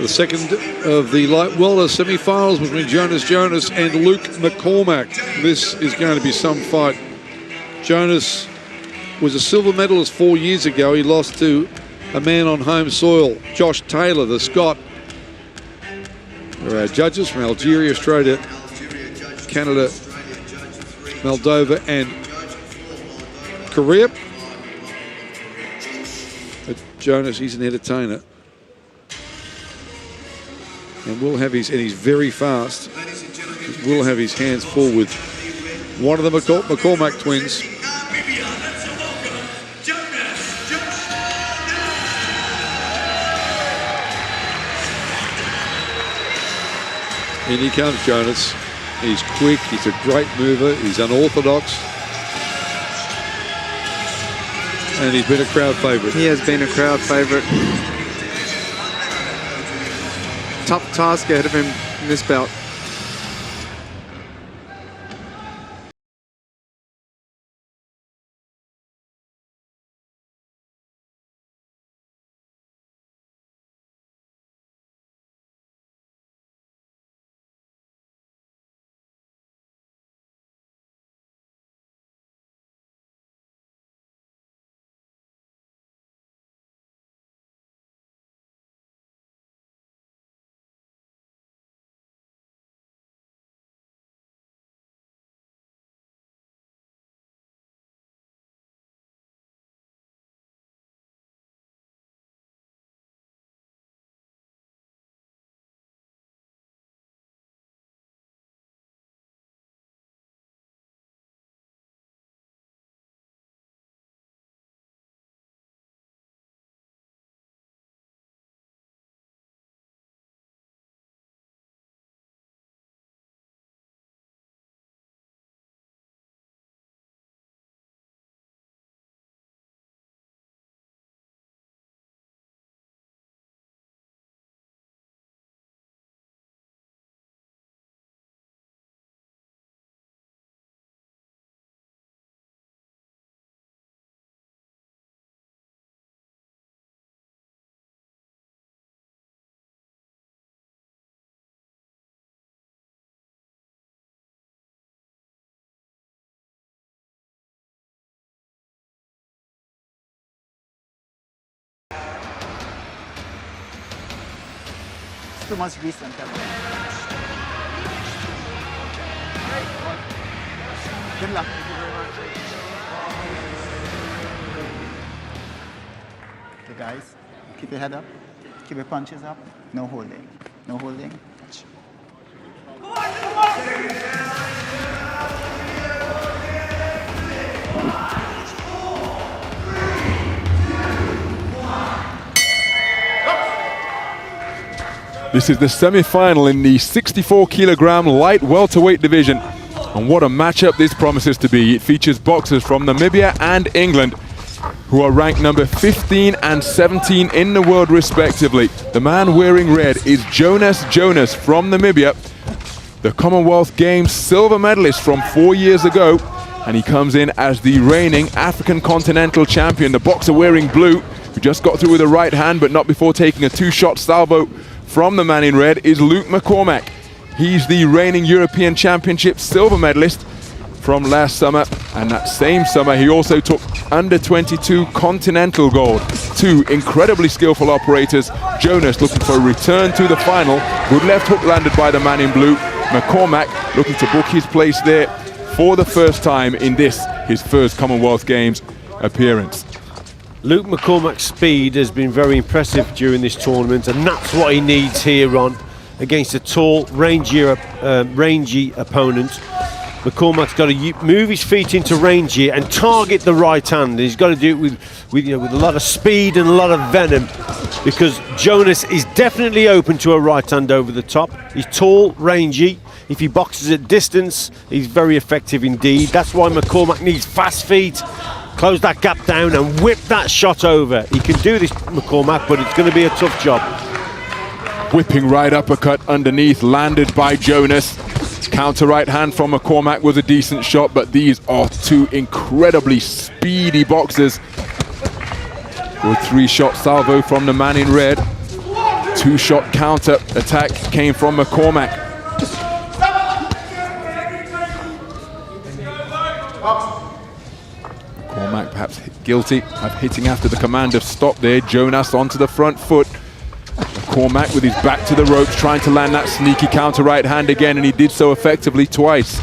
The second of the light welter semi-finals between Jonas and Luke McCormack. This is going to be some fight. Jonas was a silver medalist 4 years ago. He lost to a man on home soil, Josh Taylor, the Scot. There are our judges from Algeria, Australia, Canada, Moldova and Korea. But Jonas, he's an entertainer. And will have his, and he's very fast, will have his hands full with one of the McCormack twins. In he comes, Jonas. He's quick, he's a great mover, he's unorthodox. And he's been a crowd favourite. He has been a crowd favourite. Tough task ahead of him in this bout. Too much recent. Good luck. Thank you very much. Okay, guys, keep your head up, keep your punches up, no holding. No holding. Punch. This is the semi-final in the 64-kilogram light welterweight division. And what a matchup this promises to be. It features boxers from Namibia and England, who are ranked number 15 and 17 in the world respectively. The man wearing red is Jonas from Namibia, the Commonwealth Games silver medalist from 4 years ago. And he comes in as the reigning African Continental Champion. The boxer wearing blue, who just got through with a right hand, but not before taking a two-shot salvo from the man in red, is Luke McCormack. He's the reigning European Championship silver medalist from last summer, and that same summer he also took under-22 continental gold. Two incredibly skillful operators. Jonas looking for a return to the final. Good left hook landed by the man in blue. McCormack looking to book his place there for the first time in this, his first Commonwealth Games appearance. Luke McCormack's speed has been very impressive during this tournament, and that's what he needs here on against a tall, rangy opponent. McCormack's got to move his feet into range here and target the right hand. He's got to do it with a lot of speed and a lot of venom, because Jonas is definitely open to a right hand over the top. He's tall, rangy. If he boxes at distance, he's very effective indeed. That's why McCormack needs fast feet. Close that gap down and whip that shot over. He can do this, McCormack, but it's going to be a tough job. Whipping right uppercut underneath, landed by Jonas. Counter right hand from McCormack was a decent shot, but these are two incredibly speedy boxers. Good three-shot salvo from the man in red. Two-shot counter attack came from McCormack. McCormack perhaps guilty of hitting after the command of stop there. Jonas onto the front foot. McCormack with his back to the ropes, trying to land that sneaky counter right hand again, and he did so effectively twice.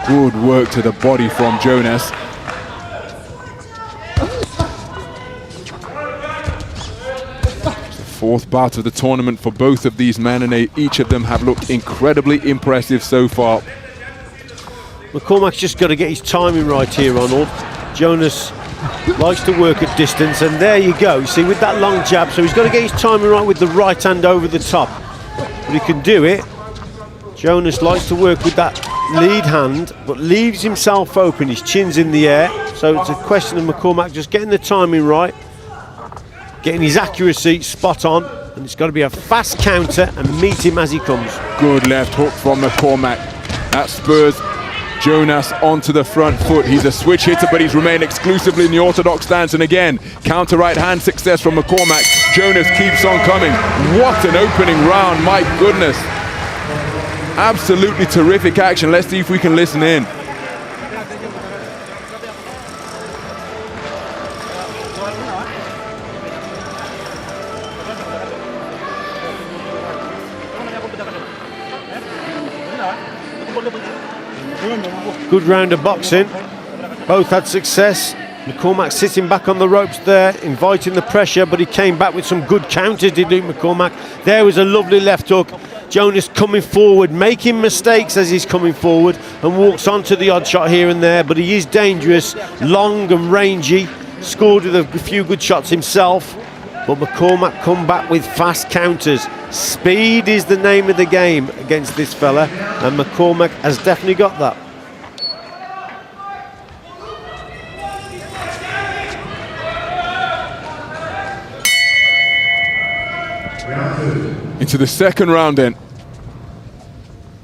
Good work to the body from Jonas. It's the fourth bout of the tournament for both of these men, and each of them have looked incredibly impressive so far. McCormack's just got to get his timing right here, Ronald. Jonas likes to work at distance, and there you go. You see, with that long jab, so he's got to get his timing right with the right hand over the top. But he can do it. Jonas likes to work with that lead hand, but leaves himself open. His chin's in the air, so it's a question of McCormack just getting the timing right, getting his accuracy spot on, and it's got to be a fast counter and meet him as he comes. Good left hook from McCormack. That spurs Jonas onto the front foot. He's a switch hitter, but he's remained exclusively in the orthodox stance. And again, counter right hand success from McCormack. Jonas keeps on coming. What an opening round, my goodness. Absolutely terrific action. Let's see if we can listen in. Good round of boxing. Both had success. McCormack sitting back on the ropes there, inviting the pressure, but he came back with some good counters, did Luke McCormack. There was a lovely left hook. Jonas coming forward, making mistakes as he's coming forward, and walks onto the odd shot here and there, but he is dangerous, long and rangy, scored with a few good shots himself, but McCormack come back with fast counters. Speed is the name of the game against this fella, and McCormack has definitely got that. Into the second round then.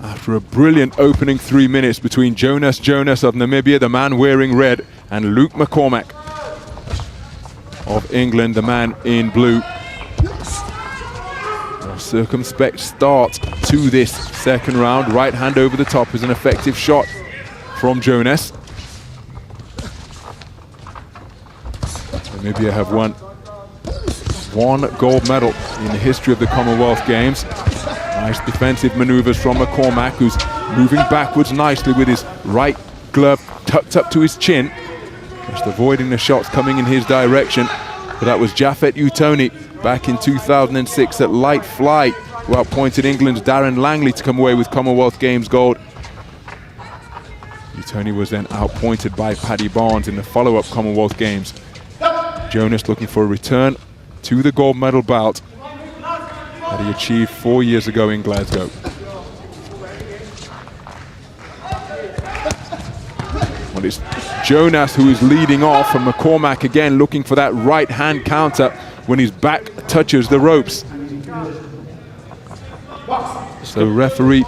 After a brilliant opening 3 minutes between Jonas of Namibia, the man wearing red, and Luke McCormack of England, the man in blue. A circumspect start to this second round. Right hand over the top is an effective shot from Jonas. Namibia have won one gold medal in the history of the Commonwealth Games. Nice defensive maneuvers from McCormack, who's moving backwards nicely with his right glove tucked up to his chin, just avoiding the shots coming in his direction. But that was Japhet Utoni back in 2006 at light flight, who outpointed England's Darren Langley to come away with Commonwealth Games gold. Utoni was then outpointed by Paddy Barnes in the follow-up Commonwealth Games. Jonas looking for a return to the gold medal bout that he achieved 4 years ago in Glasgow. Well, it's Jonas who is leading off, and McCormack again looking for that right hand counter when his back touches the ropes. So referee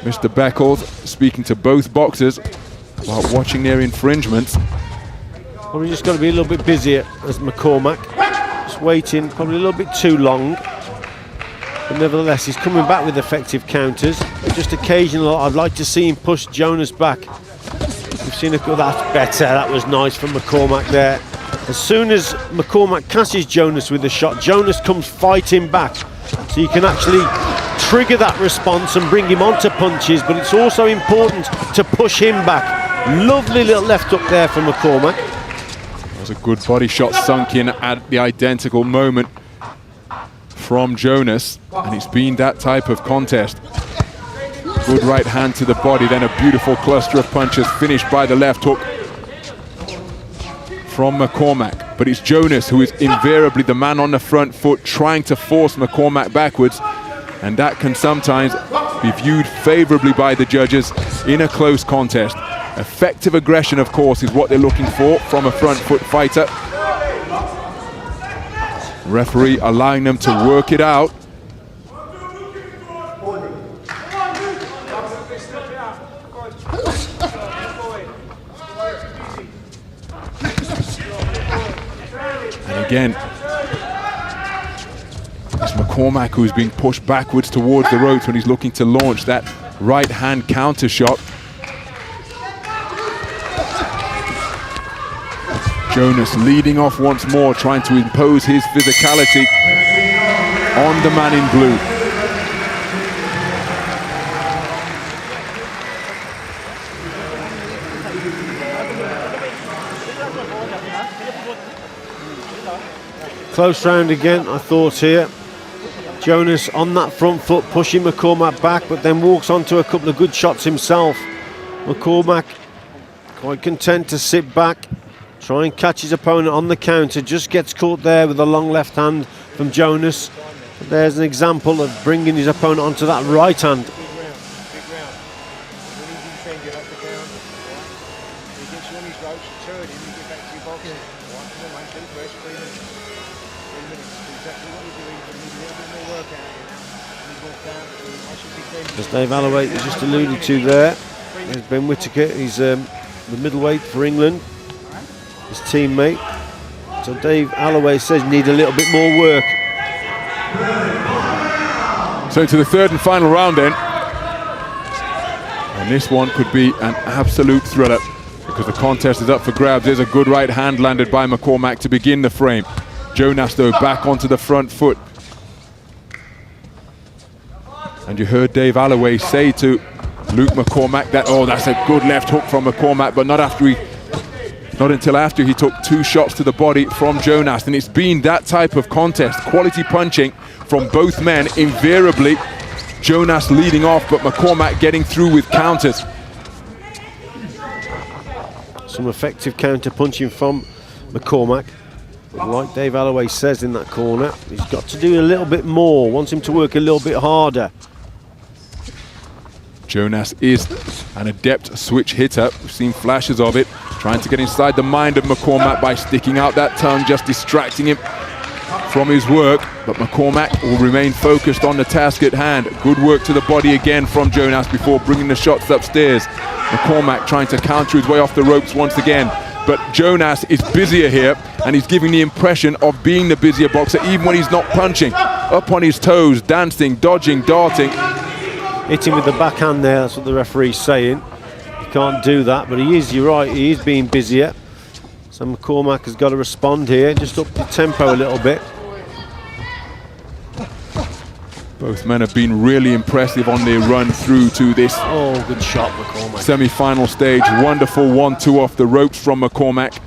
Mr. Beckles speaking to both boxers about watching their infringements. Well, we just got to be a little bit busier as McCormack. Just waiting probably a little bit too long. But nevertheless, he's coming back with effective counters. Just occasionally, I'd like to see him push Jonas back. We've seen that's better. That was nice from McCormack there. As soon as McCormack catches Jonas with a shot, Jonas comes fighting back. So you can actually trigger that response and bring him onto punches, but it's also important to push him back. Lovely little left hook there from McCormack. That was a good body shot sunk in at the identical moment from Jonas, and it's been that type of contest. Good right hand to the body, then a beautiful cluster of punches finished by the left hook from McCormack. But it's Jonas who is invariably the man on the front foot, trying to force McCormack backwards, and that can sometimes be viewed favorably by the judges in a close contest. Effective aggression, of course, is what they're looking for from a front foot fighter. Referee allowing them to work it out. And again, It's McCormack who's being pushed backwards towards the ropes when he's looking to launch that right-hand counter shot. Jonas leading off once more, trying to impose his physicality on the man in blue. Close round again, I thought here. Jonas on that front foot, pushing McCormack back, but then walks onto a couple of good shots himself. McCormack quite content to sit back, try and catch his opponent on the counter, just gets caught there with a long left hand from Jonas. But there's an example of bringing his opponent onto that right hand. As Dave Alloway just alluded to there, there's Ben Whittaker, he's the middleweight for England, his teammate. So Dave Alloway says need a little bit more work. So into the third and final round then. And this one could be an absolute thriller because the contest is up for grabs. There's a good right hand landed by McCormack to begin the frame. Jonas though back onto the front foot. And you heard Dave Alloway say to Luke McCormack that, oh, that's a good left hook from McCormack, but not until after he took 2 shots to the body from Jonas. And it's been that type of contest, quality punching from both men, invariably Jonas leading off, but McCormack getting through with counters. Some effective counter punching from McCormack. But like Dave Alloway says in that corner, he's got to do a little bit more, wants him to work a little bit harder. Jonas is an adept switch hitter. We've seen flashes of it, trying to get inside the mind of McCormack by sticking out that tongue, just distracting him from his work. But McCormack will remain focused on the task at hand. Good work to the body again from Jonas before bringing the shots upstairs. McCormack trying to counter his way off the ropes once again. But Jonas is busier here, and he's giving the impression of being the busier boxer even when he's not punching. Up on his toes, dancing, dodging, darting. Hitting with the backhand there, that's what the referee's saying. He can't do that, but he is, you're right, he is being busier. So McCormack has got to respond here, just up the tempo a little bit. Both men have been really impressive on their run through to this good shot, McCormack. semi-final stage. Wonderful 1-2 off the ropes from McCormack.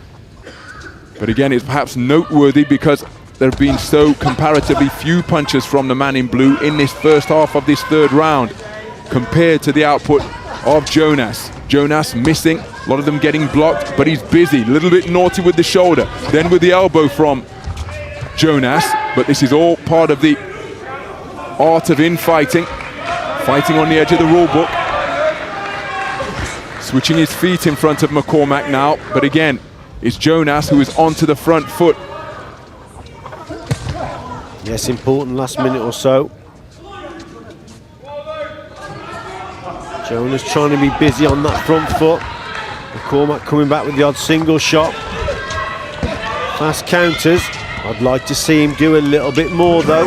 But again, it's perhaps noteworthy because there have been so comparatively few punches from the man in blue in this first half of this third round compared to the output of Jonas. Jonas missing, a lot of them getting blocked, but he's busy, a little bit naughty with the shoulder, then with the elbow from Jonas. But this is all part of the art of infighting, fighting on the edge of the rule book. Switching his feet in front of McCormack now, but again, it's Jonas who is onto the front foot. Yes, important last minute or so. Jonas trying to be busy on that front foot. McCormack coming back with the odd single shot. Fast counters. I'd like to see him do a little bit more though.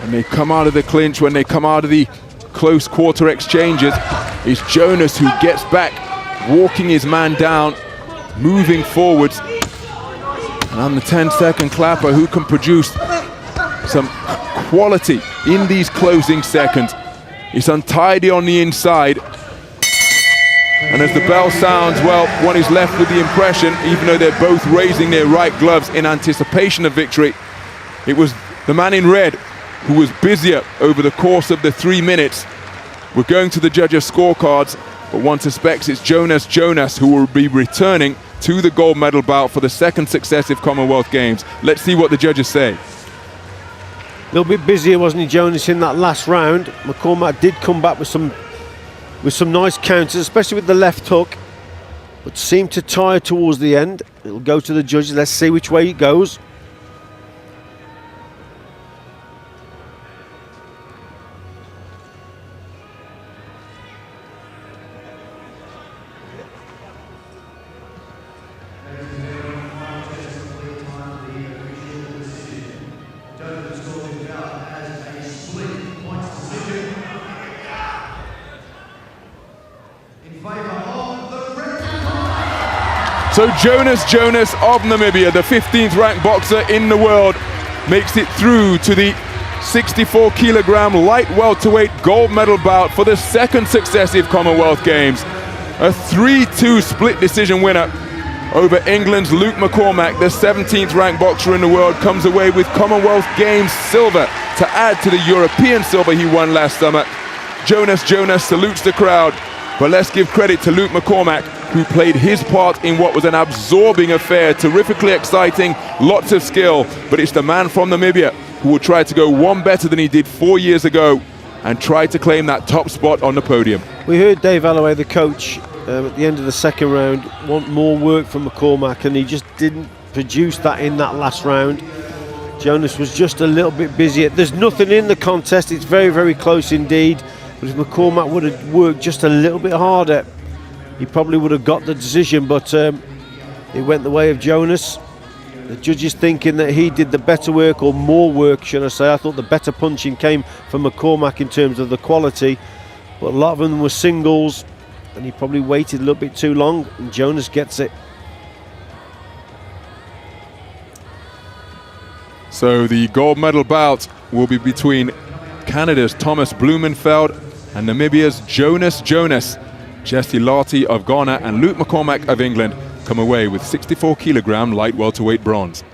When they come out of the clinch, when they come out of the close quarter exchanges, it's Jonas who gets back, walking his man down, moving forwards. And on the 10-second clapper, who can produce some quality in these closing seconds. It's untidy on the inside. And as the bell sounds, well, one is left with the impression, even though they're both raising their right gloves in anticipation of victory, it was the man in red who was busier over the course of the 3 minutes. We're going to the judges' scorecards, but one suspects it's Jonas who will be returning to the gold medal bout for the second successive Commonwealth Games. Let's see what the judges say. A little bit busier, wasn't he, Jonas, in that last round? McCormack did come back with some nice counters, especially with the left hook, but seemed to tire towards the end. It'll go to the judges. Let's see which way it goes. So Jonas of Namibia, the 15th ranked boxer in the world, makes it through to the 64 kilogram light welterweight gold medal bout for the second successive Commonwealth Games. A 3-2 split decision winner over England's Luke McCormack, the 17th ranked boxer in the world, comes away with Commonwealth Games silver to add to the European silver he won last summer. Jonas salutes the crowd, but let's give credit to Luke McCormack, who played his part in what was an absorbing affair, terrifically exciting, lots of skill, but it's the man from Namibia who will try to go one better than he did 4 years ago and try to claim that top spot on the podium. We heard Dave Alloway, the coach, at the end of the second round, want more work from McCormack, and he just didn't produce that in that last round. Jonas was just a little bit busier. There's nothing in the contest, it's very, very close indeed, but if McCormack would have worked just a little bit harder, he probably would have got the decision, but it went the way of Jonas. The judges thinking that he did the better work, or more work, should I say. I thought the better punching came from McCormack in terms of the quality, but a lot of them were singles, and he probably waited a little bit too long, and Jonas gets it. So the gold medal bout will be between Canada's Thomas Blumenfeld and Namibia's Jonas. Jesse Larty of Ghana and Luke McCormack of England come away with 64 kilogram light welterweight bronze.